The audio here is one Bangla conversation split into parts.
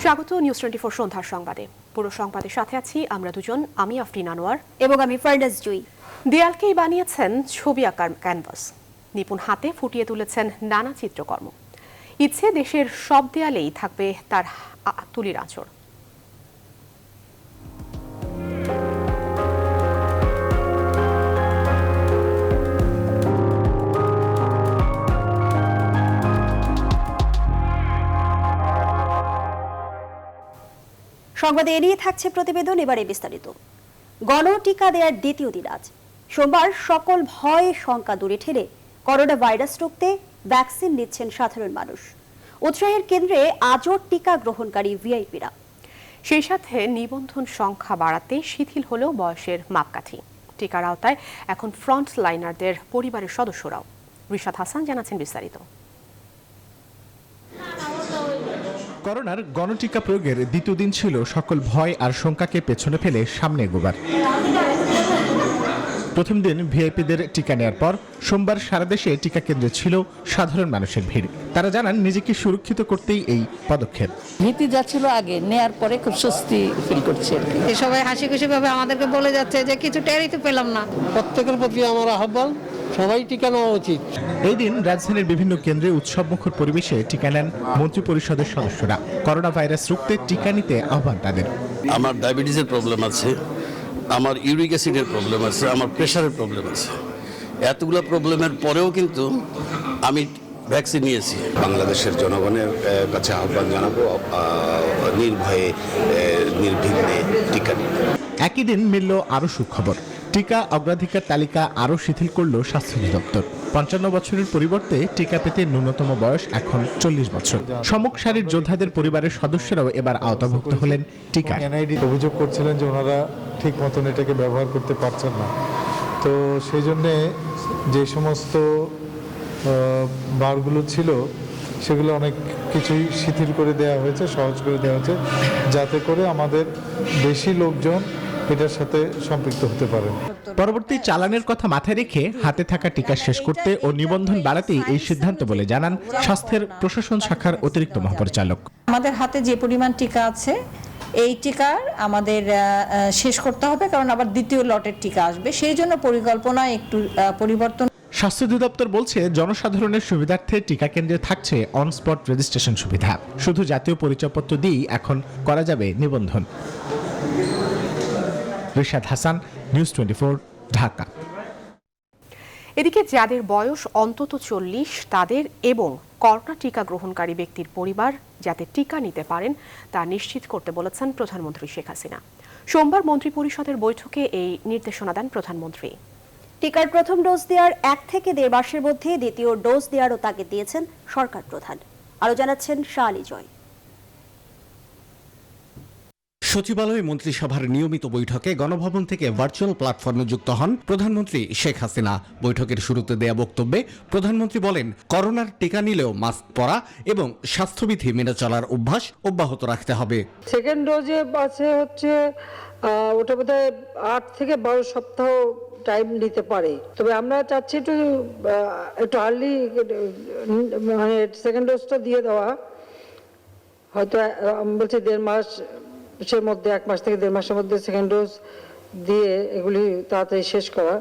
স্বাগত নিউজ 24 সন্ধ্যার সংবাদে। পুরো সংবাদের সাথে আছি আমরা দুজন, আমি আফরিন আনোয়ার এবং আমি ফারদাস জুই। দেয়ালকেই বানিয়েছেন ছবি আঁকার ক্যানভাস, নিপুণ হাতে ফুটিয়ে তুলেছেন নানা চিত্রকর্ম। ইচ্ছে দেশের সব দেয়ালেই থাকবে তার তুলির আঁচড়। সংবাদে এড়িয়ে থাকছে প্রতিবেদন, এবারে বিস্তারিত। গণটিকা দেওয়ার দ্বিতীয় দিন আজ সোমবার সকল ভয় শঙ্কা দূরে ঠেলে করোনা ভাইরাস রুখতে ভ্যাকসিন নিচ্ছেন সাধারণ মানুষ। উৎসাহের কেন্দ্রে আজও টিকা গ্রহণকারী ভিআইপিরা। সেই সাথে নিবন্ধন সংখ্যা বাড়াতে শিথিল হলেও বয়সের মাপকাঠি। টিকার আওতায় এখন ফ্রন্ট লাইনারদের পরিবারের সদস্যরাও। রিশাদ হাসান জানাচ্ছেন বিস্তারিত। করোনার গণটিকা প্রয়োগের দ্বিতীয় দিন ছিল সকল ভয় আর শঙ্কাকে পেছনে ফেলে সামনে এগোবার। প্রথম দিন ভিআইপিদের টিকা নেওয়ার পর সোমবার সারা দেশে টিকা কেন্দ্রে ছিল সাধারণ মানুষের ভিড়। তারা জানান নিজেকে সুরক্ষিত করতেই এই পদক্ষেপ। ভীতি যাচ্ছিল আগে, নেয়ার পরে খুব স্বস্তি ফিল করছে। সবাই হাসি খুশি ভাবে আমাদেরকে বলে যাচ্ছে যে কিছু টেরই তো পেলাম না। প্রত্যেকের প্রতি আমার আহ্বান, সবাই টিকা নেওয়া উচিত। এই দিন রাজধানীর বিভিন্ন কেন্দ্রে উৎসবমুখর পরিবেশে টিকা নেন মন্ত্রী পরিষদের সদস্যরা। করোনা ভাইরাস রুখতে টিকা নিতে আহ্বান তাদের। আমার ডায়াবেটিসের প্রবলেম আছে, আমার ইউরিক অ্যাসিডের প্রবলেম আছে, আমার প্রেশারের প্রবলেম আছে। এতগুলো প্রবলেমের পরেও কিন্তু আমি ভ্যাকসিন নিয়েছি। বাংলাদেশের জনগণের কাছে আহ্বান জানাবো নির্ভয়ে নির্বিঘ্নে টিকা নিন। একই দিন মিলল আরও সুখবর। টিকা অগ্রাধিকার তালিকা আরও শিথিল করল স্বাস্থ্য অধিদপ্তর। 55 বছরের পরিবর্তে টিকা পেতে ন্যূনতম বয়স এখন 40 বছর। সম্মুখ সারির যোদ্ধাদের পরিবারের সদস্যরাও এবার আওতাভুক্ত হলেন টিকা। এনআইডি অভিযোগ করছিলেন যে ওনারা ঠিক মতন এটাকে ব্যবহার করতে পারছেন না, তো সেই জন্যে যে সমস্ত বারগুলো ছিল সেগুলো অনেক কিছুই শিথিল করে দেওয়া হয়েছে, সহজ করে দেওয়া হয়েছে, যাতে করে আমাদের বেশি লোকজন এটার সাথে সম্পৃক্ত হতে পারে। পরবর্তী চালানের কথা মাথায় রেখে হাতে থাকা টিকা শেষ করতে ও নিবন্ধন বাড়াতেই এই সিদ্ধান্ত বলে জানান স্বাস্থ্যের প্রশাসন শাখার অতিরিক্ত মহাপরিচালক। আমাদের হাতে যে পরিমাণ টিকা আছে, এই টিকার আমাদের শেষ করতে হবে, কারণ আবার দ্বিতীয় লটের টিকা আসবে। সেই জন্য পরিকল্পনা একটু পরিবর্তন। স্বাস্থ্য অধিদপ্তর বলছে জনসাধারণের সুবিধার্থে টিকা কেন্দ্রে থাকছে অন স্পট রেজিস্ট্রেশন সুবিধা। শুধু জাতীয় পরিচয়পত্র দিয়েই এখন করা যাবে নিবন্ধন। রিশাদ হাসান, নিউজ 24, ঢাকা। এদিকে যাদের বয়স অন্তত 40 তাদের এবং করোনা টিকা গ্রহণকারী ব্যক্তির পরিবার যাতে টিকা নিতে পারেন তা নিশ্চিত করতে বলেছেন প্রধানমন্ত্রী শেখ হাসিনা। সোমবার মন্ত্রিপরিষদের বৈঠকে এই নির্দেশনা দেন প্রধানমন্ত্রী। টিকার প্রথম ডোজ দেওয়ার 1 থেকে 1.5 মাসের মধ্যে দ্বিতীয় ডোজ দেওয়ারও তাগিদ দিয়েছেন সরকার প্রধান। আরও জানাচ্ছেন শালি জয়। সচিবালয় মন্ত্রিসভার নিয়মিত বৈঠকে গণভবন থেকে ভার্চুয়াল প্ল্যাটফর্মে যুক্ত হন প্রধানমন্ত্রী শেখ হাসিনা। বৈঠকের শুরুতে দেয়া বক্তব্যে প্রধানমন্ত্রী বলেন, করোনার টিকা নিলেও মাস্ক পরা এবং স্বাস্থ্যবিধি মেনে চলার অভ্যাস অব্যাহত রাখতে হবে। সেকেন্ড ডোজে আছে হচ্ছে ওটা বোধহয় 8 থেকে 12 সপ্তাহ টাইম নিতে পারে, তবে আমরা চাচ্ছি একটু আর্লি মানে সেকেন্ড ডোজটা দিয়ে দেওয়া। হয়তো বলছি 1.5 মাসের মধ্যে, 1 মাস থেকে 1.5 মাসের মধ্যে সেকেন্ড ডোজ দিয়ে এগুলি তাড়াতাড়ি শেষ করা।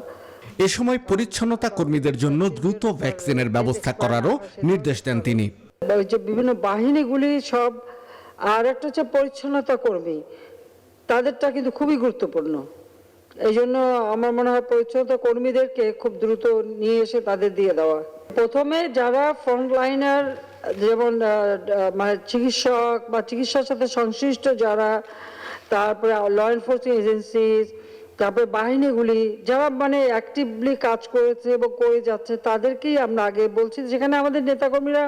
এ সময় পরিচ্ছন্নতা কর্মীদের জন্য দ্রুত ভ্যাকসিনের ব্যবস্থা করারও নির্দেশ দেন তিনি। ওই যে বিভিন্ন বাহিনীগুলি সব, আর একটা হচ্ছে পরিচ্ছন্নতা কর্মী, তাদেরটা কিন্তু খুবই গুরুত্বপূর্ণ। এই জন্য আমার মনে হয় পরিচ্ছন্নতা কর্মীদেরকে খুব দ্রুত নিয়ে এসে তাদের দিয়ে দেওয়া। প্রথমে যারা ফ্রন্ট লাইনার, যেমন মানে চিকিৎসক বা চিকিৎসার সাথে সংশ্লিষ্ট যারা, তারপরে ল এনফোর্সিং এজেন্সিজ, তারপরে বাহিনীগুলি যারা মানে অ্যাক্টিভলি কাজ করেছে এবং করে যাচ্ছে, তাদেরকেই আমরা আগে বলছি। যেখানে আমাদের নেতাকর্মীরা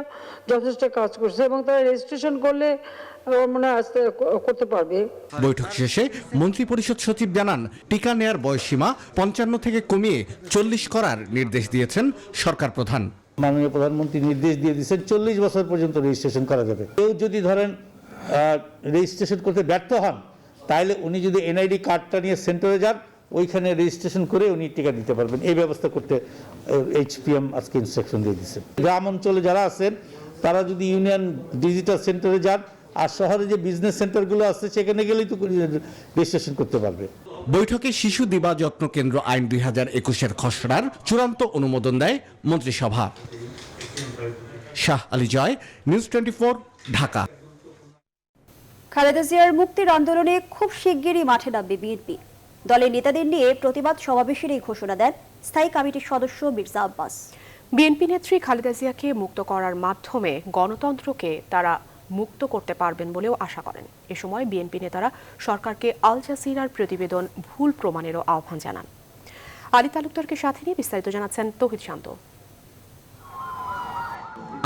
যথেষ্ট কাজ করছে এবং তারা রেজিস্ট্রেশন করলে মনে হয় আস্তে করতে পারবে। বৈঠক শেষে মন্ত্রিপরিষদ সচিব জানান, টিকা নেয়ার বয়সসীমা 55 থেকে কমিয়ে 40 করার নির্দেশ দিয়েছেন সরকার প্রধান। মাননীয় প্রধানমন্ত্রী নির্দেশ দিয়ে দিয়েছেন 40 বছর পর্যন্ত রেজিস্ট্রেশন করা যাবে। কেউ যদি ধরেন রেজিস্ট্রেশন করতে ব্যর্থ হন, তাহলে উনি যদি এনআইডি কার্ডটা নিয়ে সেন্টারে যান, ওইখানে রেজিস্ট্রেশন করে উনি টিকা দিতে পারবেন। এই ব্যবস্থা করতে এইচপিএম আজকে ইনস্ট্রাকশন দিয়ে দিয়েছেন। গ্রাম অঞ্চলে যারা আছেন তারা যদি ইউনিয়ন ডিজিটাল সেন্টারে যান, আর শহরে যে বিজনেস সেন্টারগুলো আছে সেখানে গেলেই তো রেজিস্ট্রেশন করতে পারবে। বৈঠকে শিশু দিবা যত্ন কেন্দ্র আইন 2021-এর খসড়ার চূড়ান্ত অনুমোদন দেয় মন্ত্রিসভা। শাহ আলী জয়, নিউজ 24, ঢাকা। খালেদা জিয়ার মুক্তির আন্দোলনে খুব শিগগিরই মাঠে নামবে বিএনপি। দলের নেতাদের নিয়ে প্রতিবাদ সমাবেশের এই ঘোষণা দেন স্থায়ী কমিটির সদস্য মির্জা আব্বাস। বিএনপি নেত্রী খালেদা জিয়াকে মুক্ত করার মাধ্যমে গণতন্ত্রকে তারা মুক্ত করতে পারবেন বলেও আশা করেন। এ সময় বিএনপি নেতারা সরকারকে আল জাজিরার প্রতিবেদন ভুল প্রমাণেরও আহ্বান জানান। আলী তালুকদারকে সাথে নিয়ে বিস্তারিত জানাচ্ছেন তৌহিদ শান্ত।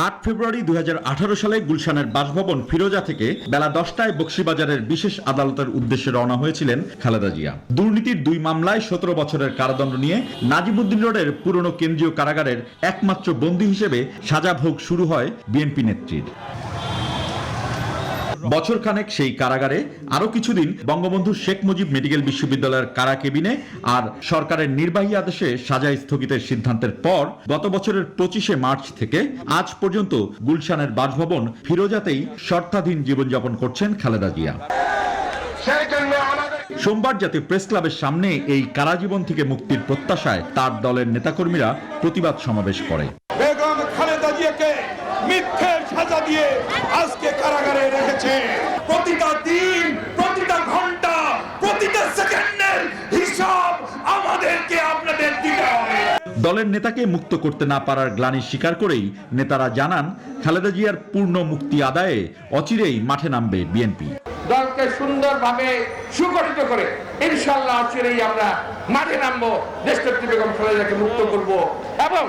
8 ফেব্রুয়ারি 2018 সালে গুলশানের বাসভবন ফিরোজা থেকে বেলা 10টায় বকশীবাজারের বিশেষ আদালতের উদ্দেশ্যে রওনা হয়েছিলেন খালেদা জিয়া। দুর্নীতির 2 মামলায় 17 বছরের কারাদণ্ড নিয়ে নাজিমুদ্দিন রোডের পুরনো কেন্দ্রীয় কারাগারের একমাত্র বন্দী হিসেবে সাজা ভোগ শুরু হয় বিএনপি নেত্রীর। বছরখানেক সেই কারাগারে আরো কিছুদিন বঙ্গবন্ধু শেখ মুজিব মেডিকেল বিশ্ববিদ্যালয়ের কারা কেবিনে আর সরকারের নির্বাহী আদেশে সাজা স্থগিতের সিদ্ধান্তের পর গত বছরের 25শে মার্চ থেকে আজ পর্যন্ত গুলশানের বাসভবন ফিরোজাতেই শর্তাধীন জীবনযাপন করছেন খালেদা জিয়া। সোমবার জাতীয় প্রেস ক্লাবের সামনে এই কারাজীবন থেকে মুক্তির প্রত্যাশায় তার দলের নেতাকর্মীরা প্রতিবাদ সমাবেশ করে। বেগম খালেদা জিয়াকে মিথ্যের সাজা দিয়ে আজকে কারাগারে রেখেছে। প্রতিটা দিন, প্রতিটা ঘন্টা, প্রতিটা সেকেন্ডের হিসাব আমাদেরকে আপনাদের দিতে হবে। দলের নেতাকে মুক্ত করতে না পারার গ্লানি স্বীকার করেই নেতারা জানান খালেদা জিয়ার পূর্ণ মুক্তি আদায়ে অচিরেই মাঠে নামবে বিএনপি। দলকে সুন্দরভাবে সুগঠিত করে ইনশাআল্লাহ অচিরেই আমরা মাঠে নামবো, দেশনেত্রী বেগম খালেদাকে মুক্ত করব এবং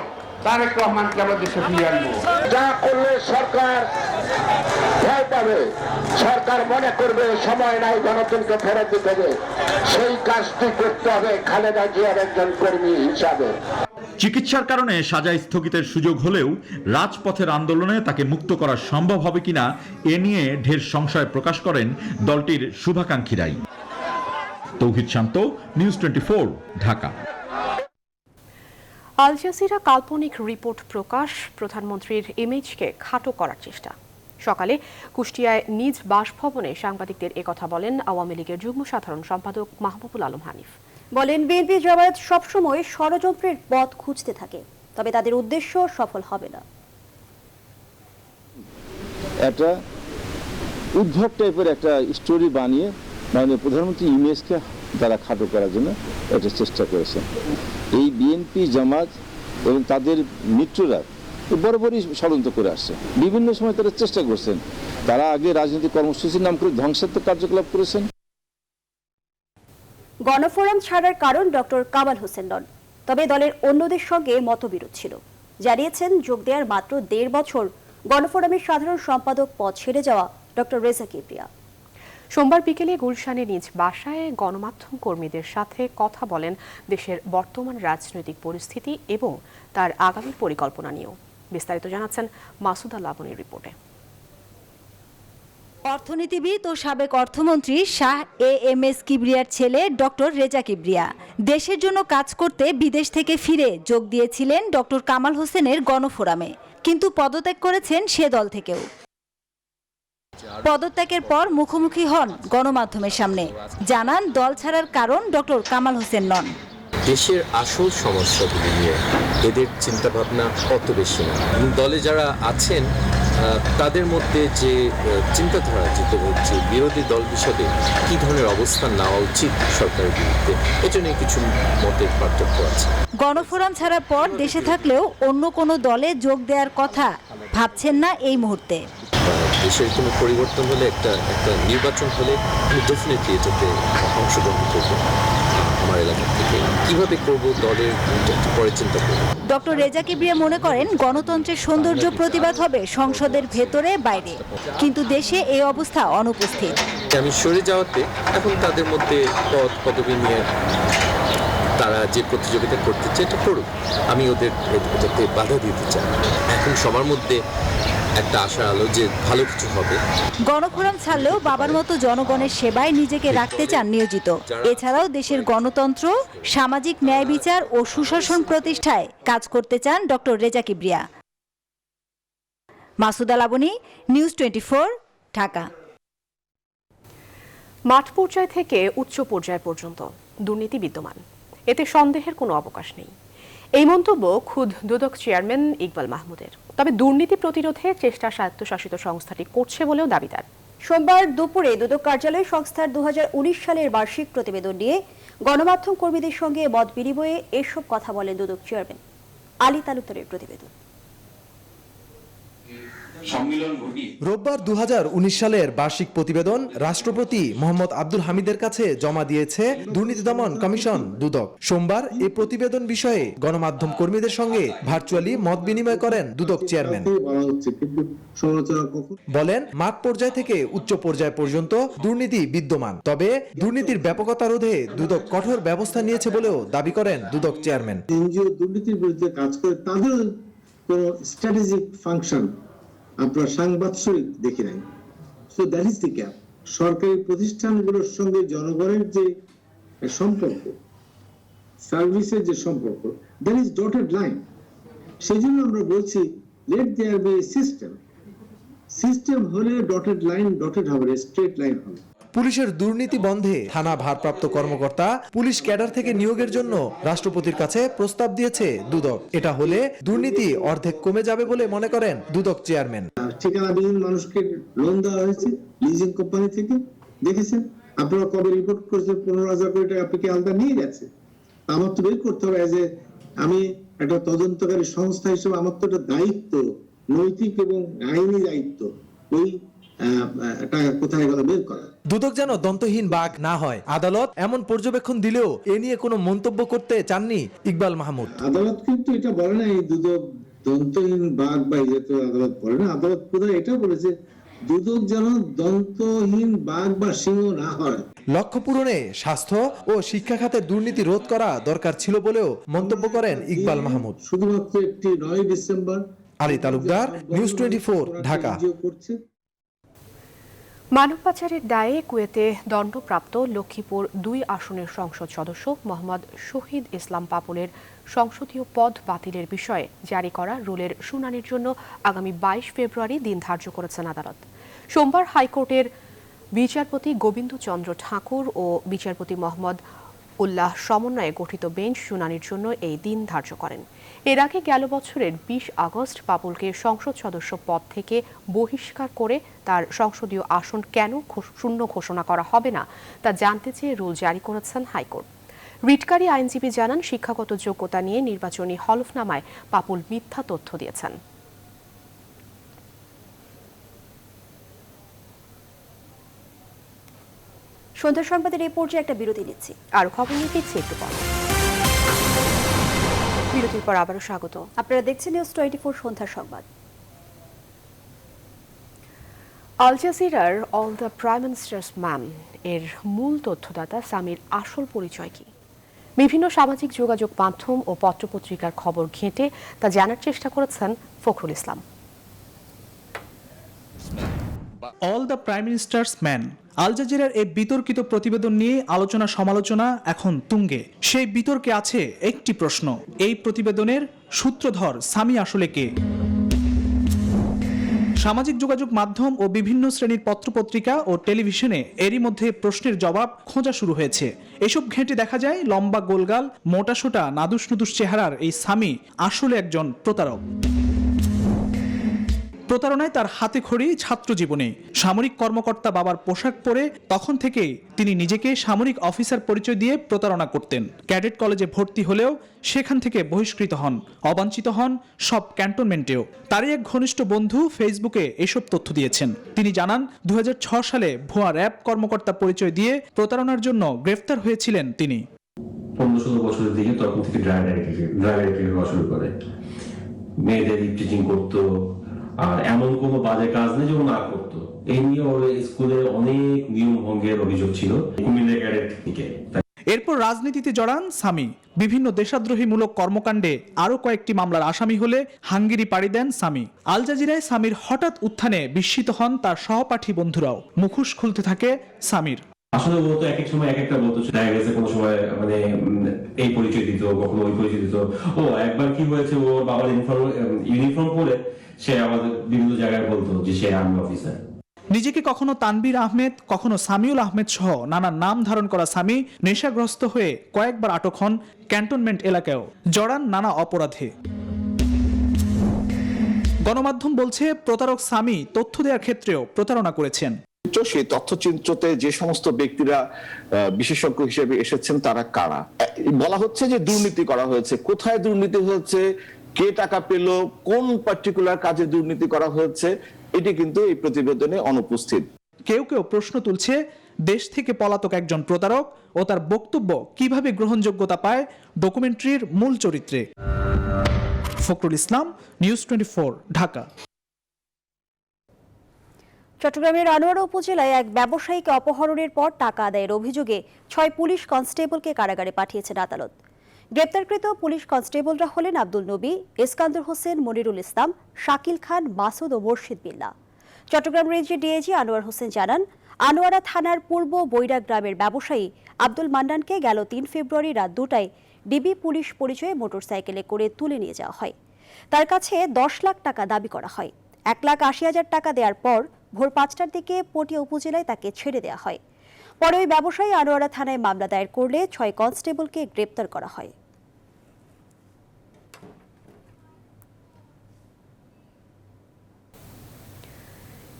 তারেক রহমানকে আমরা দেশে ফিরিয়ে আনবো। যা করলে সরকার ভয় পাবে, সরকার মনে করবে সময় নাই, গণতন্ত্র ফেরত দিতে হবে। সেই কাজটি করতে হবে খালেদা জিয়ার একজন কর্মী হিসাবে। চিকিৎসার কারণে সাজা স্থগিতের সুযোগ হলেও রাজপথের আন্দোলনে তাকে মুক্ত করা সম্ভব হবে কিনা এ নিয়ে ঢের সংশয় প্রকাশ করেন দলটির শুভাকাঙ্ক্ষীরাই। তৌহিদ শান্ত, নিউজ 24, ঢাকা। আল জাজিরা কাল্পনিক রিপোর্ট প্রকাশ, প্রধানমন্ত্রীর ইমেজকে খাটো করার চেষ্টা। সকালে কুষ্টিয়ায় নিজ বাসভবনে সাংবাদিকদের একথা বলেন আওয়ামী লীগের যুগ্ম সাধারণ সম্পাদক মাহবুবুল আলম হানিফ। বলেন, বিএনপি জামায়াত সবসময় ষড়যন্ত্রের পথ খুঁজতে থাকে, তবে তাদের উদ্দেশ্য সফল হবে না। একটা উদ্ভট টাইপের একটা স্টোরি বানিয়ে মানে প্রধানমন্ত্রী ইমেজকে তারা খাটো করার জন্য একটা চেষ্টা করেছে। এই বিএনপি জামাত এবং তাদের মিত্ররা বরাবরই ষড়যন্ত্র করে আসছে। বিভিন্ন সময় তারা চেষ্টা করছেন। তারা আগে রাজনৈতিক কর্মসূচির নাম করে ধ্বংসাত্মক কার্যকলাপ করেছেন। গণফোরাম ছাড়ার কারণ ডক্টর কামাল হোসেন নন, তবে দলের অন্যদের সঙ্গে মতবিরোধ ছিল। জানিয়েছেন যোগ দেওয়ার মাত্র 1.5 বছর গণফোরামের সাধারণ সম্পাদক পদ ছেড়ে যাওয়া ডক্টর রেজা কিবরিয়া। সোমবার বিকেলে গুলশানে নিজ বাসায় গণমাধ্যম কর্মীদের সাথে কথা বলেন দেশের বর্তমান রাজনৈতিক পরিস্থিতি এবং তার আগামী পরিকল্পনা নিয়েও। বিস্তারিত জানাচ্ছেন মাসুদা লাবনীর রিপোর্টে। অর্থনীতিবিদ ও সাবেক অর্থমন্ত্রী শাহ এএমএস কিবরিয়ার ছেলে ডক্টর রেজা কিবরিয়া দেশের জন্য কাজ করতে বিদেশ থেকে ফিরে যোগ দিয়েছিলেন ডক্টর কামাল হোসেনের গণফোরামে, কিন্তু পদত্যাগ করেছেন সে দল থেকেও। পদত্যাগের পর মুখোমুখি হন গণমাধ্যমের সামনে, জানান দল ছাড়ার কারণ ডক্টর কামাল হোসেন নন। দেশের আসল সমস্যাগুলি নিয়ে এদের চিন্তাভাবনা অত বেশি না। দলে যারা আছেন তাদের মধ্যে যে চিন্তাধারা, যে বিরোধী দল হিসেবে কী ধরনের অবস্থান নেওয়া উচিত সরকারের বিরুদ্ধে, এটা নিয়ে কিছু মতের পার্থক্য আছে। গণফোরাম ছাড়ার পর দেশে থাকলেও অন্য কোনো দলে যোগ দেওয়ার কথা ভাবছেন না এই মুহূর্তে। দেশের কোনো পরিবর্তন হলে, একটা নির্বাচন হলে আমি ডেফিনেটলি এটাতে অংশগ্রহণ করবো। আমার এলাকা থেকে কিভাবে করব দলের পরে চিন্তা করব। ডক্টর রেজা কিবরিয়া মনে করেন গণতন্ত্রের সৌন্দর্য প্রতিবাদ হবে সংসদের ভেতরে বাইরে, কিন্তু দেশে এই অবস্থা অনুপস্থিত। আমি সরে যাওয়াতে এখন তাদের মধ্যে পদ পদবি নিয়ে তারা যে প্রতিযোগিতা করতে চায় এটা করুক, আমি ওদের এটাতে বাধা দিতে চাই। এখন সবার মধ্যে একটা আশা আলো যে ভালো কিছু হবে। গণফোরাম ছাড়লেও বাবার মতো জনগণের সেবায় নিজেকে রাখতে চান নিয়োজিত। এছাড়াও দেশের গণতন্ত্র, সামাজিক ন্যায় বিচার ও সুশাসন প্রতিষ্ঠায় কাজ করতে চান ডক্টর রেজা কিবরিয়া। মাসুদা লাবনী, নিউজ 24, ঢাকা। মাঠ পর্যায় থেকে উচ্চ পর্যায় পর্যন্ত দুর্নীতি বিদ্যমান, এতে সন্দেহের কোনো অবকাশ নেই। এই মন্তব্য খুদ দুদক চেয়ারম্যান ইকবাল মাহমুদের। তবে দুর্নীতি প্রতিরোধে চেষ্টা স্বায়ত্তশাসিত সংস্থাটি করছে বলেও দাবি তার। সোমবার দুপুরে দুদক কার্যালয়ে সংস্থার 2019 সালের বার্ষিক প্রতিবেদন নিয়ে গণমাধ্যম কর্মীদের সঙ্গে মত বিনিময়ে এসব কথা বলেন দুদক চেয়ারম্যান। আলী তালুকদারের প্রতিবেদন। রোববার 2019 সালের বার্ষিক প্রতিবেদন রাষ্ট্রপতি মোহাম্মদ আব্দুল হামিদের কাছে জমা দিয়েছে দুর্নীতি দমন কমিশন দুদক। সোমবার এই প্রতিবেদন বিষয়ে গণমাধ্যম কর্মীদের সঙ্গে ভার্চুয়ালি মত বিনিময় করেন দুদক চেয়ারম্যান। বলেন, মাঠ পর্যায় থেকে উচ্চ পর্যায় পর্যন্ত দুর্নীতি বিদ্যমান, তবে দুর্নীতির ব্যাপকতা রোধে দুদক কঠোর ব্যবস্থা নিয়েছে বলেও দাবি করেন দুদক চেয়ারম্যান। এনজিও দুর্নীতির বিরুদ্ধে কাজ করে, তাদের কোনো স্ট্র্যাটেজিক ফাংশন আপনার সাংবাদিক দেখি নাই। So that is the gap. সরকারি প্রতিষ্ঠানগুলোর সঙ্গে জনগণের যে সম্পর্ক, সার্ভিসের যে সম্পর্ক, দ্যাট ইজ ডটেড লাইন। সেই জন্য আমরা বলছি let there be system. System হলে ডটেড লাইন ডটেড হবে, স্ট্রেট লাইন হবে। পুলিশের দুর্নীতি বন্ধে থানা ভারপ্রাপ্ত কর্মকর্তা পুলিশ ক্যাডার থেকে নিয়োগের জন্য রাষ্ট্রপতির কাছে প্রস্তাব দিয়েছে দুদক। এটা হলে দুর্নীতি অর্ধেক কমে যাবে বলে মনে করেন দুদক চেয়ারম্যান। ঠিকানাবিহীন মানুষকে লোন দেওয়া হয়েছে লিজিং কোম্পানি থেকে, দেখেছেন আপনারা কবে রিপোর্ট করেছেন 15,000 কোটি টাকা আপনি কি আলাদা নিয়ে গেছে। আমার তো বের করতে হবে, এজ এ আমি একটা তদন্তকারী সংস্থা হিসেবে আমার তো একটা দায়িত্ব, নৈতিক এবং আইনি দায়িত্ব, ওই টাকা কোথায় গেল বের করা। দুদক যেন দন্তহীন বাঘ না হয়, আদালত এমন পর্যবেক্ষণ দিলেও এ নিয়ে কোনো মন্তব্য করতে চাননি ইকবাল মাহমুদ। আদালত কিন্তু এটা বলে না এই দুদক দন্তহীন বাঘ বা ইয়েতে আদালত বলে না। আদালত কোথায় এটা বলেছে দুদক যেন দন্তহীন বাঘ বা সিংহ না হয়। লক্ষ্য পূরণে স্বাস্থ্য ও শিক্ষা খাতে দুর্নীতি রোধ করা দরকার ছিল বলেও মন্তব্য করেন ইকবাল মাহমুদ। শুধুমাত্র একটি 9 ডিসেম্বর। আলী তালুকদার, নিউজ 24, ঢাকা। মানব পাচারের দায়ে কুয়েতে দণ্ডপ্রাপ্ত লক্ষ্মীপুর 2 আসনের সংসদ সদস্য মোহাম্মদ শহীদ ইসলাম পাপুলের সংসদীয় পদ বাতিলের বিষয়ে জারি করা রুলের শুনানির জন্য আগামী 22 ফেব্রুয়ারি দিন ধার্য করেছেন আদালত। সোমবার হাইকোর্টের বিচারপতি গোবিন্দ চন্দ্র ঠাকুর ও বিচারপতি মোহাম্মদ উল্লাহ সমন্বয়ে গঠিত বেঞ্চ শুনানির জন্য এই দিন ধার্য করেন। এর আগে গেল বছরের 20 আগস্ট পাপুলকে সংসদ সদস্য পদ থেকে বহিষ্কার করে তার সংসদীয় আসন কেন শূন্য ঘোষণা করা হবে না তা জানতে চেয়ে রুল জারি করেছেন হাইকোর্ট। রিটকারী আইনজীবী জানান, শিক্ষাগত যোগ্যতা নিয়ে নির্বাচনী হলফনামায় পাপুল মিথ্যা তথ্য দিয়েছেন। সন্ধ্যা সংবাদের এই পর্যায়ে একটা বিরতি নিচ্ছি। আর খবর নিয়ে ফিরছি একটু পর। বিরতির পর আবারও স্বাগত। আপনারা দেখছেন নিউজ 24 সন্ধ্যা সংবাদ। আল জাজিরার all the prime minister's man এর মূল তথ্যদাতা সামির আসল পরিচয় কি? বিভিন্ন সামাজিক যোগাযোগ মাধ্যম ও পত্রপত্রিকার খবর ঘেঁটে তা জানার চেষ্টা করেছেন Fakhrul Islam. All the prime minister's man, Al জাজিরার এই বিতর্কিত প্রতিবেদন নিয়ে আলোচনা সমালোচনা এখন তুঙ্গে। সেই বিতর্কে আছে একটি প্রশ্ন, এই প্রতিবেদনের সূত্রধর সামি আসলে কে? সামাজিক যোগাযোগ মাধ্যম ও বিভিন্ন শ্রেণীর পত্রপত্রিকা ও টেলিভিশনে এরই মধ্যে প্রশ্নের জবাব খোঁজা শুরু হয়েছে। এসব ঘেঁটে দেখা যায় লম্বা গোলগাল মোটাসোটা নাদুস নুদুস চেহারার এই সামি আসলে একজন প্রতারক। প্রতারণায় তার হাতে খড়ি ছাত্র জীবনে। সামরিক কর্মকর্তা বাবার পোশাক পরে তখন থেকেই তিনি নিজেকে সামরিক অফিসার পরিচয় দিয়ে প্রতারণা করতেন। ক্যাডেট কলেজে ভর্তি হলেও সেখান থেকে বহিষ্কৃত হন, অবাঞ্ছিত হন সব ক্যান্টনমেন্টেও। তারই এক ঘনিষ্ঠ বন্ধু ফেসবুকে এসব তথ্য দিয়েছেন। তিনি জানান 2006 সালে ভুয়া র্যাব কর্মকর্তা পরিচয় দিয়ে প্রতারণার জন্য গ্রেফতার হয়েছিলেন তিনি। 15-16 বছরের দিকে তখন থেকে ড্রাইভার শুরু করে, মেয়েদের টিচিং করতো, আর এমন কোনো বাজে কাজ নেই যে ও না করতো। এই নিয়ে ওর স্কুলে অনেক নিয়ম ভঙ্গের অভিযোগ ছিল কুমিল্লা ক্যাডেট থেকে। এরপর রাজনীতিতে জড়ান সামি। বিভিন্ন দেশদ্রোহীমূলক কর্মকাণ্ডে আরো কয়েকটি মামলার আসামি হলে হাঙ্গেরি পাড়ি দেন সামি। আল জাজিরায় সামির হঠাৎ উত্থানে বিস্মিত হন তার সহপাঠী বন্ধুরাও। মুখোশ খুলতে থাকে সামির। আসলে বলতো এক এক সময় এক একটা বলতো, দেখা গেছে কোনো সময় মানে এই পরিচয় দিত, কখনো ওই পরিচয় দিত। ও একবার কি হয়েছে, ওর বাবার ইউনিফর্ম পরে সে আমাদের বিভিন্ন জায়গায় বলতো যে সে আর্মি অফিসার। নিজেকে কখনো তানবীর আহমেদ, কখনো সামিউল আহমেদ সহ নানা নাম ধারণ করা স্বামী নেশাগ্রস্ত হয়ে কয়েকবার আটক হন ক্যান্টনমেন্ট এলাকায়ও, জড়ান নানা অপরাধে। গণমাধ্যম বলছে প্রতারক স্বামী তথ্য দেওয়ার ক্ষেত্রেও প্রতারণা করেছেন। সেই তথ্যচিত্রতে যে সমস্ত ব্যক্তিরা বিশেষজ্ঞ হিসেবে এসেছেন তারা কারা? বলা হচ্ছে যে দুর্নীতি করা হয়েছে। কোথায় দুর্নীতি হয়েছে, কে টাকা পেল, কোন পার্টিকুলার কাজে দুর্নীতি করা হয়েছে, এটি কিন্তু এই প্রতিবেদনে অনুপস্থিত। কেউ কেউ প্রশ্ন তুলছে দেশ থেকে পলাতক একজন প্রতারক ও তার বক্তব্য কিভাবে গ্রহণযোগ্যতা পায় ডকুমেন্টারির মূল চরিত্রে। ফখরুল ইসলাম, নিউজ 24, ঢাকা। চট্টগ্রামের আনোয়ারা উপজেলায় এক ব্যবসায়ীকে অপহরণের পর টাকা আদায়ের অভিযোগে 6 পুলিশ কনস্টেবলকে কারাগারে পাঠিয়েছেন আদালত। গ্রেপ্তারকৃত পুলিশ কনস্টেবলরা হলেন আব্দুল নবী, ইস্কান্দর হোসেন, মনিরুল ইসলাম, শাকিল খান, মাসুদ ও মোর্শেদ বিল্লাহ। চট্টগ্রাম রেঞ্জের ডিআইজি আনোয়ার হোসেন জানান, আনোয়ারা থানার পূর্ব বৈরা গ্রামের ব্যবসায়ী আব্দুল মান্নানকে গেল 3 ফেব্রুয়ারি রাত 2টায় ডিবি পুলিশ পরিচয়ে মোটরসাইকেলে করে তুলে নিয়ে যাওয়া হয়। তার কাছে 10 লাখ টাকা দাবি করা হয়। 1,80,000 টাকা দেওয়ার পর ভোর 5টার দিকে পটিয়া উপজেলায় তাকে ছেড়ে দেওয়া হয়। পরে ওই ব্যবসায়ী আনোয়ারা থানায় মামলা দায়ের করলে 6 কনস্টেবলকে গ্রেপ্তার করা হয়।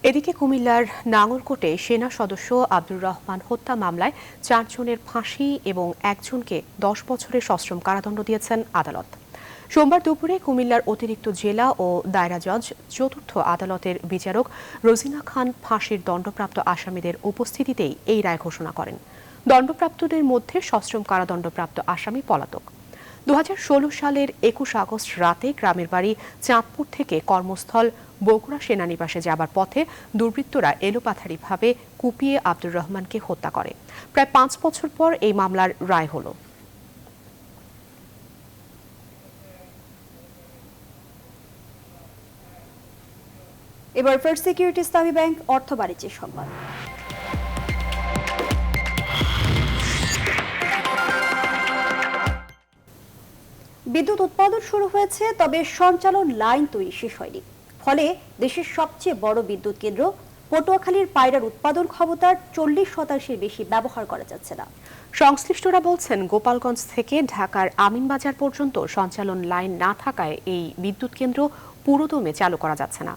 এদিকে কুমিল্লার নাঙ্গলকোটে সেনা সদস্য আব্দুর রহমান হত্যা মামলায় 4 জনের ফাঁসি এবং 1 জনকে 10 বছরের সশ্রম কারাদণ্ড দিয়েছেন আদালত। সোমবার দুপুরে কুমিল্লার অতিরিক্ত জেলা ও দায়রা জজ চতুর্থ আদালতের বিচারক রোজিনা খান ফাঁসির দণ্ডপ্রাপ্ত আসামিদের উপস্থিতিতেই এই রায় ঘোষণা করেন। দণ্ডপ্রাপ্তদের মধ্যে সশ্রম কারাদণ্ডপ্রাপ্ত আসামি পলাতক। 2016 সালের 21 আগস্ট রাতে গ্রামের বাড়ি চাঁদপুর থেকে কর্মস্থল বগুড়া সেনানিবাসে যাবার পথে দুর্বৃত্তরা এলোপাথারিভাবে কুপিয়ে আব্দুর রহমানকে হত্যা করে। প্রায় 5 বছর পর এই মামলার রায় হলো। এবার ফার্স্ট সিকিউরিটি ইসলামী ব্যাংক অর্থ বাণিজ্যের সংবাদ। বিদ্যুৎ উৎপাদন শুরু হয়েছে, তবে সঞ্চালন লাইন তৈরি শেষ হয়নি। ফলে দেশের সবচেয়ে বড় বিদ্যুৎ কেন্দ্র পটুয়াখালীর পায়রার উৎপাদন ক্ষমতার 40% বেশি ব্যবহার করা যাচ্ছে না। সংশ্লিষ্টরা বলছেন, গোপালগঞ্জ থেকে ঢাকার আমিনবাজার পর্যন্ত সঞ্চালন লাইন না থাকায় এই বিদ্যুৎ কেন্দ্র পুরোদমে চালু করা যাচ্ছে না।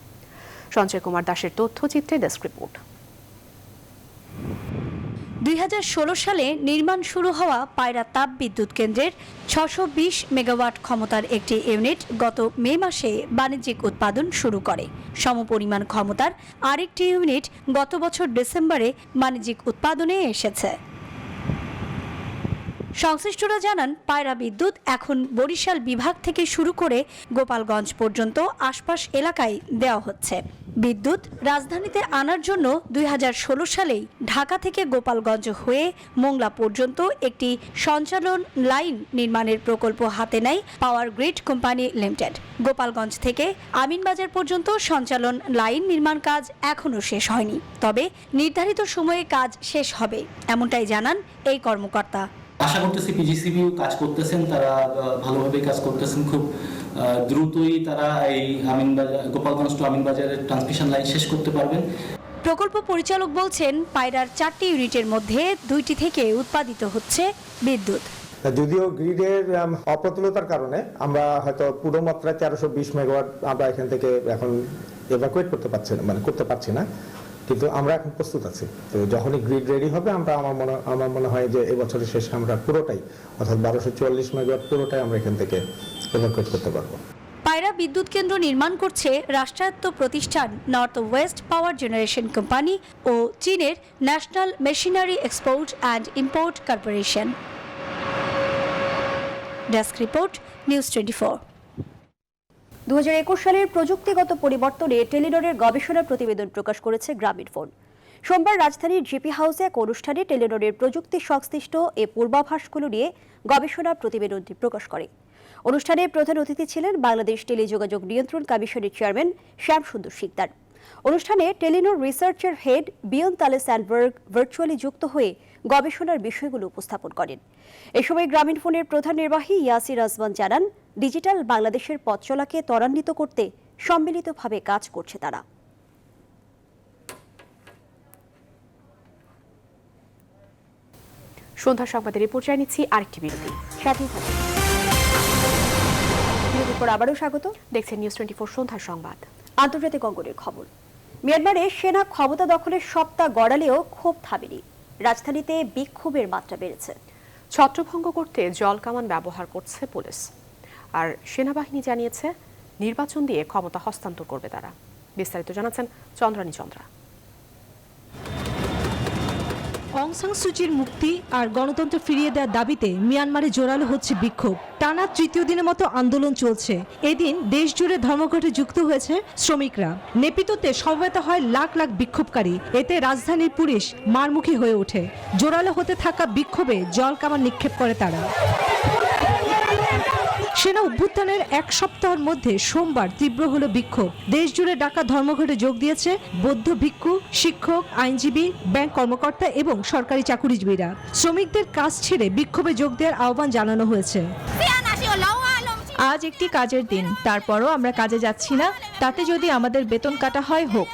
সঞ্জয় কুমার দাসের তথ্যচিত্রে ডেস্ক রিপোর্ট। 2016 সালে নির্মাণ শুরু হওয়া পায়রা তাপ বিদ্যুৎ কেন্দ্রের 620 মেগাওয়াট ক্ষমতার একটি ইউনিট গত মে মাসে বাণিজ্যিক উৎপাদন শুরু করে। সমপরিমাণ ক্ষমতার আরেকটি ইউনিট গত বছর ডিসেম্বরে বাণিজ্যিক উৎপাদনে এসেছে। সংশ্লিষ্টরা জানান, পায়রা বিদ্যুৎ এখন বরিশাল বিভাগ থেকে শুরু করে গোপালগঞ্জ পর্যন্ত আশপাশ এলাকায় দেওয়া হচ্ছে। বিদ্যুৎ রাজধানীতে আনার জন্য 2016 সালেই ঢাকা থেকে গোপালগঞ্জ হয়ে মোংলা পর্যন্ত একটি সঞ্চালন লাইন নির্মাণের প্রকল্প হাতে নেয় power grid company limited. Gopalganj থেকে আমিনবাজার পর্যন্ত সঞ্চালন লাইন নির্মাণ কাজ এখনও শেষ হয়নি, তবে নির্ধারিত সময়ে কাজ শেষ হবে, এমনটাই জানান এই কর্মকর্তা। আশা করতেছি পিজিসিবিও কাজ করতেছেন, তারা ভালোভাবে কাজ করতেছেন। খুব দ্রুতই তারা এই গোপালগঞ্জ টু আমিনবাজারের ট্রান্সমিশন লাইন শেষ করতে পারবেন। প্রকল্প পরিচালক বলছেন, পায়রার 4টি ইউনিটের মধ্যে 2টি থেকে উৎপাদিত হচ্ছে বিদ্যুৎ। যদিও গ্রিডের অপ্রতুলতার কারণে আমরা হয়তো পুরো মাত্রায় 1320 মেগাওয়াট আমরা এখান থেকে এখন এভাকুয়েট করতে পারছি না, কিন্তু আমরা এখন প্রস্তুত আছি। তো যখনই গ্রিড রেডি হবে আমার মনে হয় যে এবছরের শেষে আমরা পুরোটাই, অর্থাৎ 1244 মেগাওয়াট পুরোটাই আমরা এখান থেকে এভাকুয়েট করতে পারবো। পায়রা বিদ্যুৎ কেন্দ্র নির্মাণ করছে রাষ্ট্রায়ত্ত প্রতিষ্ঠান North West Power Generation Company ও চীনের National Machinery Export and Import Corporation. Desk report, news 24। 2021 সালের প্রযুক্তিগত পরিবর্তনে টেলিনরের গবেষণা প্রতিবেদন প্রকাশ করেছে গ্রামীণফোন। সোমবার রাজধানীর জিপি হাউসে এক অনুষ্ঠানে টেলিনরের প্রযুক্তি সংশ্লিষ্ট এ পূর্বাভাসগুলো নিয়ে গবেষণা প্রতিবেদনটি প্রকাশ করে। অনুষ্ঠানে প্রধান অতিথি ছিলেন বাংলাদেশ টেলিযোগাযোগ নিয়ন্ত্রণ কমিশনের চেয়ারম্যান শ্যাম সুন্দর শিকদার। অনুষ্ঠানে টেলিনর রিসার্চের হেড বিয়ন তালে স্যান্ডবার্গ ভার্চুয়ালি যুক্ত হয়ে গবেষণার বিষয়গুলো উপস্থাপন করেন। এ সময় গ্রামীণফোনের প্রধান নির্বাহী ইয়াসির আজমান জানান, ডিজিটাল বাংলাদেশের পথ চলাকে ত্বরান্বিত করতে সম্মিলিতভাবে কাজ করছে তারা। সন্ধ্যা সংবাদের এই পর্যায়ে নিচ্ছি আরেকটি বিরতি। সাথে থাকুন। বিরতির পর আবারও স্বাগত। দেখছেন নিউজ 24 সন্ধ্যা সংবাদ। আন্তর্জাতিক অঙ্গনের খবর। মিয়ানমারে সেনা ক্ষমতা দখলের সপ্তাহ গড়ালেও ক্ষোভ থামেনি। রাজধানীতে বিক্ষোভের মাত্রা বেড়েছে। ছত্রভঙ্গ করতে জলকামান ব্যবহার করছে পুলিশ। আর সেনাবাহিনী জানিয়েছে নির্বাচন দিয়ে ক্ষমতা হস্তান্তর করবে তারা। বিস্তারিত জানাচ্ছেন চন্দ্রানী চন্দ্রা। অং সান সুচির মুক্তি আর গণতন্ত্র ফিরিয়ে দেওয়ার দাবিতে মিয়ানমারে জোরালো হচ্ছে বিক্ষোভ। টানা তৃতীয় দিনের মতো আন্দোলন চলছে। এদিন দেশ জুড়ে ধর্মঘটে যুক্ত হয়েছে শ্রমিকরা। নেপিতোতে সমবেত হয় লাখ লাখ বিক্ষোভকারী। এতে রাজধানীর পুলিশ মারমুখী হয়ে ওঠে। জোরালো হতে থাকা বিক্ষোভে জলকামান নিক্ষেপ করে তারা। সেনা অভ্যুত্থানের এক সপ্তাহের মধ্যে সোমবার তীব্র হলো বিক্ষোভ। দেশ জুড়ে ডাকা ধর্মঘটে যোগ দিয়েছে বৌদ্ধ ভিক্ষু, শিক্ষক, আইনজীবী, ব্যাংক কর্মকর্তা এবং সরকারি চাকুরিজীবীরা। শ্রমিকদের কাজ ছেড়ে বিক্ষোভে যোগ দেওয়ার আহ্বান জানানো হয়েছে। আজ একটি কাজের দিন, তারপরও আমরা কাজে যাচ্ছি না। তাতে যদি আমাদের বেতন কাটা হয় হোক।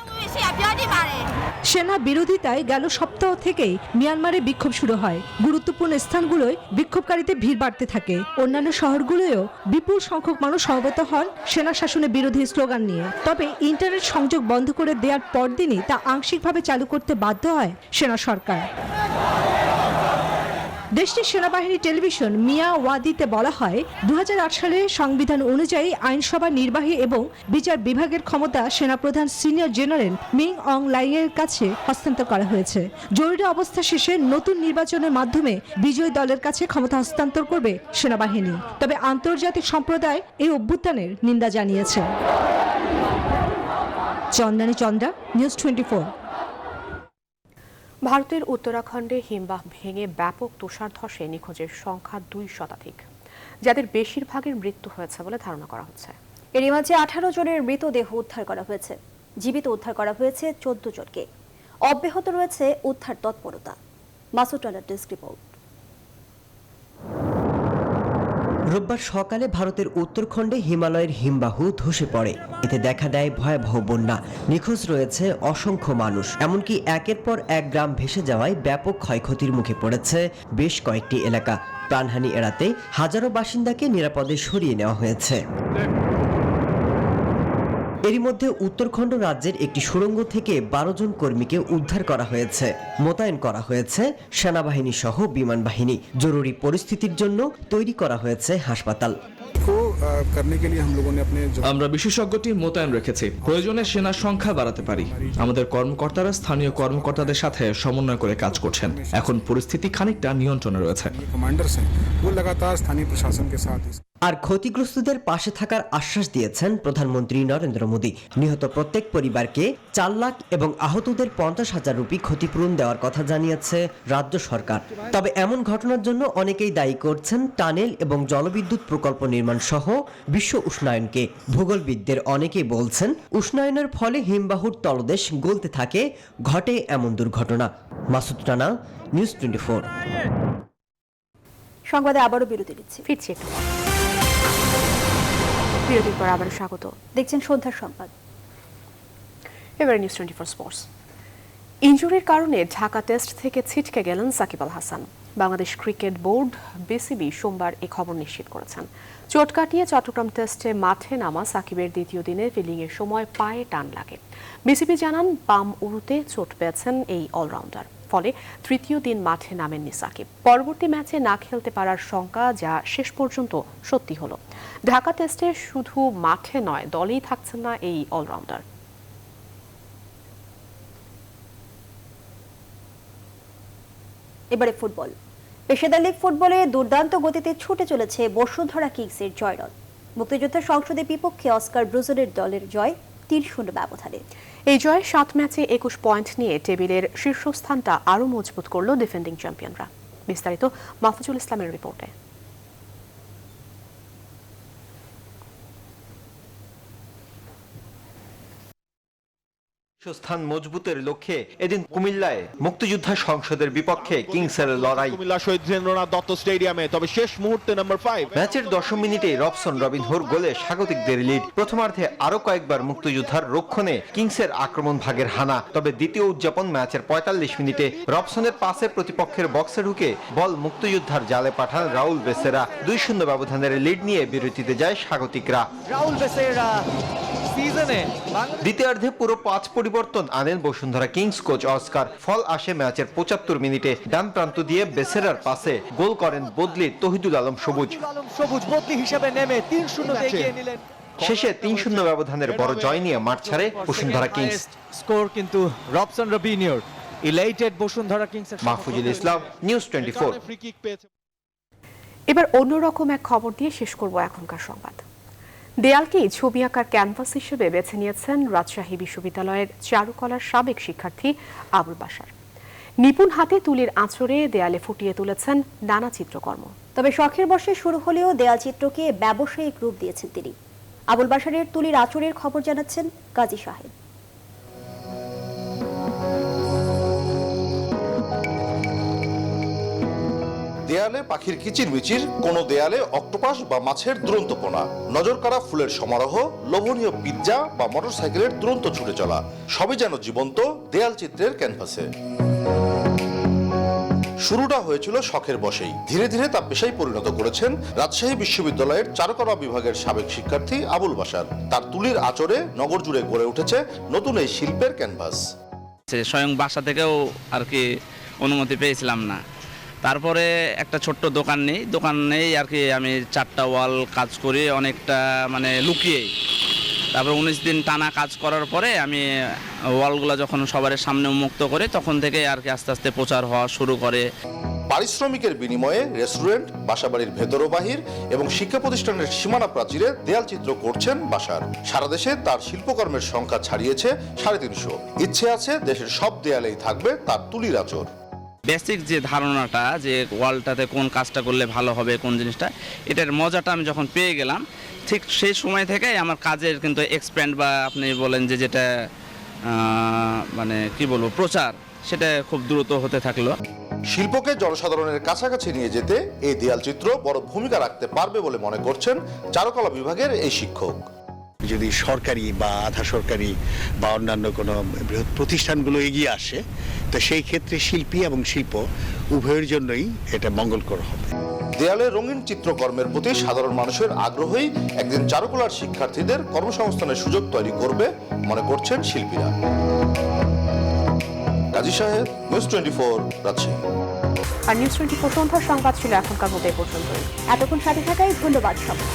সেনা বিরোধিতায় গেল সপ্তাহ থেকেই মিয়ানমারে বিক্ষোভ শুরু হয়। গুরুত্বপূর্ণ স্থানগুলোয় বিক্ষোভকারীদের ভিড় বাড়তে থাকে। অন্যান্য শহরগুলোয়ও বিপুল সংখ্যক মানুষ সমবেত হন সেনা শাসনের বিরোধী স্লোগান নিয়ে। তবে ইন্টারনেট সংযোগ বন্ধ করে দেওয়ার পরদিনই তা আংশিকভাবে চালু করতে বাধ্য হয় সেনা সরকার। দেশটির সেনাবাহিনী টেলিভিশন মিয়া ওয়াদিতে বলা হয়, 2008 সালে সংবিধান অনুযায়ী আইনসভা, নির্বাহী এবং বিচার বিভাগের ক্ষমতা সেনাপ্রধান সিনিয়র জেনারেল মিং অং লাইংয়ের কাছে হস্তান্তর করা হয়েছে। জরুরি অবস্থা শেষে নতুন নির্বাচনের মাধ্যমে বিজয়ী দলের কাছে ক্ষমতা হস্তান্তর করবে সেনাবাহিনী। তবে আন্তর্জাতিক সম্প্রদায় এই অভ্যুত্থানের নিন্দা জানিয়েছে। চন্দ্রানী চন্দ্রা, নিউজ 24। ভারতের উত্তরাখণ্ডে হিমবাহ ভেঙে ব্যাপক তুষার ধসে নিখোঁজের সংখ্যা 2 শতাধিক, যাদের বেশিরভাগের মৃত্যু হয়েছে বলে ধারণা করা হচ্ছে। এরই মাঝে 18 জনের মৃতদেহ উদ্ধার করা হয়েছে। জীবিত উদ্ধার করা হয়েছে 14 জনকে। অব্যাহত রয়েছে উদ্ধার তৎপরতা। মাসুদ রানার ডেস্ক রিপোর্ট। রোববার সকালে ভারতের উত্তরখণ্ডে হিমালয়ের হিমবাহু ধসে পড়ে। এতে দেখা দেয় ভয়াবহ বন্যা। নিখোঁজ রয়েছে অসংখ্য মানুষ। এমনকি একের পর এক গ্রাম ভেসে যাওয়ায় ব্যাপক ক্ষয়ক্ষতির মুখে পড়েছে বেশ কয়েকটি এলাকা। প্রাণহানি এড়াতে হাজারো বাসিন্দাকে নিরাপদে সরিয়ে নেওয়া হয়েছে। এরই মধ্যে উত্তরখণ্ড রাজ্যের একটি সুড়ঙ্গ থেকে 12 জন কর্মীকে উদ্ধার করা হয়েছে। মোতায়েন করা হয়েছে সেনাবাহিনী সহ বিমান বাহিনী। জরুরি পরিস্থিতির জন্য তৈরি করা হয়েছে হাসপাতাল। আমরা বিশেষজ্ঞ টিম মোতায়েন রেখেছি। প্রয়োজনে সেনার সংখ্যা বাড়াতে পারি। আমাদের কর্মকর্তারা স্থানীয় কর্মকর্তাদের সাথে সমন্বয় করে কাজ করছেন। এখন পরিস্থিতি খানিকটা নিয়ন্ত্রণে রয়েছে। আর ক্ষতিগ্রস্তদের পাশে থাকার আশ্বাস দিয়েছেন প্রধানমন্ত্রী নরেন্দ্র মোদী। নিহত প্রত্যেক পরিবারকে 4 লাখ এবং আহতদের 50,000 রুপি ক্ষতিপূরণ দেওয়ার কথা জানিয়েছে রাজ্য সরকার। তবে এমন ঘটনার জন্য অনেকেই দায়ী করছেন টানেল এবং জলবিদ্যুৎ প্রকল্প নির্মাণ সহ বিশ্ব উষ্ণায়নকে। ভূগোলবিদদের অনেকেই বলছেন, উষ্ণায়নের ফলে হিমবাহুর তলদেশ গলতে থাকে, ঘটে এমন দুর্ঘটনা। মাসুদ রানা, নিউজ 24। সংবাদে আবারও বিরতি দিচ্ছি। ফিরছি একটু বিরতির পর আবার স্বাগত। দেখছেন সন্ধ্যার সংবাদ। এবারে নিউজ 24 স্পোর্টস। ইনজুরির কারণে ঢাকা টেস্ট থেকে ছিটকে গেলেন Shakib Al Hasan. Bangladesh cricket board BCB সোমবার এই খবর নিশ্চিত করেছেন। চোট কাটিয়ে চট্টগ্রাম টেস্টে মাঠে নামা সাকিবের দ্বিতীয় দিনে ফিল্ডিংয়ের সময় পায়ে টান লাগে। বিসিবি জানান বাম উরুতে চোট পেয়েছেন এই অলরাউন্ডার, ফলে তৃতীয় দিন মাঠে নামেননি সাকিব। পরবর্তী ম্যাচে না খেলতে পারার শঙ্কা যা শেষ পর্যন্ত সত্যি হলো। ঢাকা টেস্টে শুধু মাঠে নয়, দলেই থাকছেন না এই অলরাউন্ডার। এবারে ফুটবল। পেশাদার লীগ ফুটবলে দুর্দান্ত গতিতে ছুটে চলেছে বসুন্ধরা কিংসের জয়রথ। মুক্তিযোদ্ধা সংসদের বিপক্ষে অস্কার ব্রুজেলের দলের জয় 3-0 ব্যবধানে। এই জয় 7 ম্যাচে 21 পয়েন্ট নিয়ে টেবিলের শীর্ষস্থানটা আরও মজবুত করল ডিফেন্ডিং চ্যাম্পিয়নরা। বিস্তারিত মাহফুজুল ইসলামের রিপোর্টে। শীর্ষস্থান মজবুতের লক্ষ্যে এদিন কুমিল্লায় মুক্তিযোদ্ধা সংসদের বিপক্ষে কিংসের লড়াই। কুমিল্লা শহীদ ধীরেন্দ্রনাথ দত্ত স্টেডিয়ামে, তবে শেষ মুহূর্তে নাম্বার 5 ম্যাচের 10 মিনিটে রবসন রবিনহোর গোলে স্বাগতিকদের লিড। প্রথমার্ধে আরো কয়েকবার মুক্তিযোদ্ধার রক্ষণে কিংসের আক্রমণ ভাগের হানা, তবে দ্বিতীয় উদযাপন ম্যাচের 45 মিনিটে রবসনের পাসে প্রতিপক্ষের বক্সে ঢুকে বল মুক্তিযোদ্ধার জালে পাঠান রাউল বেসেরা। 2-0 ব্যবধানের লিড নিয়ে বিরতিতে যায় স্বাগতিকরা। রাউল বেসেরা সিজনে দ্বিতীয়ার্ধে পুরো 5 পরিবর্তন আনেন বসুন্ধরা কিংস কোচ অস্কার। ফল আসে ম্যাচের 75 মিনিটে ডান প্রান্ত দিয়ে বেসেরার পাসে গোল করেন বদলি তহিদুল আলম সবুজ। বদলি হিসেবে নেমে 3-0 এগিয়ে নিলেন। শেষে 3-0 ব্যবধানের বড় জয় নিয়ে মাঠ ছাড়ে বসুন্ধরা কিংস। স্কোর কিন্তু রবসন রবিনিয়র। ইলাইটেড বসুন্ধরা কিংস। মাহফুজুল ইসলাম, নিউজ 24। এবার অন্যরকম এক খবর দিয়ে শেষ করব এখনকার সংবাদ। দেয়ালকেই ছবি আঁকার ক্যানভাস হিসেবে বেছে নিয়েছেন রাজশাহী বিশ্ববিদ্যালয়ের চারুকলার সাবেক শিক্ষার্থী আবুল বাশার। নিপুণ হাতে তুলির আঁচড়ে দেয়ালে ফুটিয়ে তুলেছেন নানা চিত্রকর্ম। তবে শখের বশে শুরু হলেও দেয়াল চিত্রকে ব্যবসায়িক রূপ দিয়েছেন তিনি। আবুল বাশারের তুলির আঁচড়ের খবর জানাচ্ছেন কাজী সাহেব। দেয়ালে পাখির কিচিরমিচির, কোনো দেয়ালে অক্টোপাস বা মাছের দুরন্তপনা, নজর কাড়া ফুলের সমারোহ, লোভনীয় পিৎজা বা মোটরসাইকেলের দুরন্ত ছুটে চলা, সবই যেন জীবন্ত দেয়াল চিত্রের ক্যানভাসে। শুরুটা হয়েছিল শখের বশেই, ধীরে ধীরে তা পেশায় পরিণত করেছেন রাজশাহী বিশ্ববিদ্যালয়ের চারুকলা বিভাগের সাবেক শিক্ষার্থী আবুল বাশার। তার তুলির আঁচড়ে নগর জুড়ে গড়ে উঠেছে নতুন এই শিল্পের ক্যানভাস। স্বয়ং বাসা থেকেও আর কি অনুমতি পেয়েছিলাম না। তারপরে একটা ছোট্ট দোকান নেই আর কি আমি 4টা ওয়াল কাজ করি অনেকটা মানে লুকিয়ে। তারপর 19 দিন টানা কাজ করার পরে আমি ওয়ালগুলো যখন সবার সামনে উন্মুক্ত করে তখন থেকে আর কি আস্তে আস্তে প্রচার হওয়া শুরু করে। পারিশ্রমিকের বিনিময়ে রেস্টুরেন্ট, বাসাবাড়ির ভেতর ও বাহির এবং শিক্ষা প্রতিষ্ঠানের সীমানা প্রাচীরে দেয়াল চিত্র করছেন বাশার। সারা দেশে তার শিল্পকর্মের সংখ্যা ছাড়িয়েছে 350। ইচ্ছে আছে দেশের সব দেয়ালেই থাকবে তার তুলির আঁচড়। বেসিক যে ধারণাটা যে ওয়ালটাতে কোন কাজটা করলে ভালো হবে, কোন জিনিসটা, এটার মজাটা আমি যখন পেয়ে গেলাম ঠিক সেই সময় থেকে আমার কাজের কিন্তু এক্সপ্যান্ড বা আপনি বলেন যে যেটা মানে কি বলবো প্রচার, সেটা খুব দ্রুত হতে থাকলো। শিল্পকে জনসাধারণের কাছাকাছি নিয়ে যেতে এই দেয়াল চিত্র বড় ভূমিকা রাখতে পারবে বলে মনে করছেন চারুকলা বিভাগের এই শিক্ষক। যদি সরকারি বা আধা সরকারি বা অন্যান্য কোনো বৃহৎ প্রতিষ্ঠানগুলো এগিয়ে আসে, তো সেই ক্ষেত্রে শিল্পী এবং শিল্প উভয়ের জন্যই এটা মঙ্গলকর হবে। দেয়ালে রঙিন চিত্রকর্মের প্রতি সাধারণ মানুষের আগ্রহই একদিন চারুকলার শিক্ষার্থীদের কর্মসংস্থানের সুযোগ তৈরি করবে মনে করছেন শিল্পীরা। কাজী সাহেব, নিউজ 24, রাজশাহী। আর নিউজ 24 সন্ধ্যার সংবাদ ছিল এখনকার মতো এ পর্যন্তই। এতক্ষণ সাথে থাকাই ধন্যবাদ সবাই।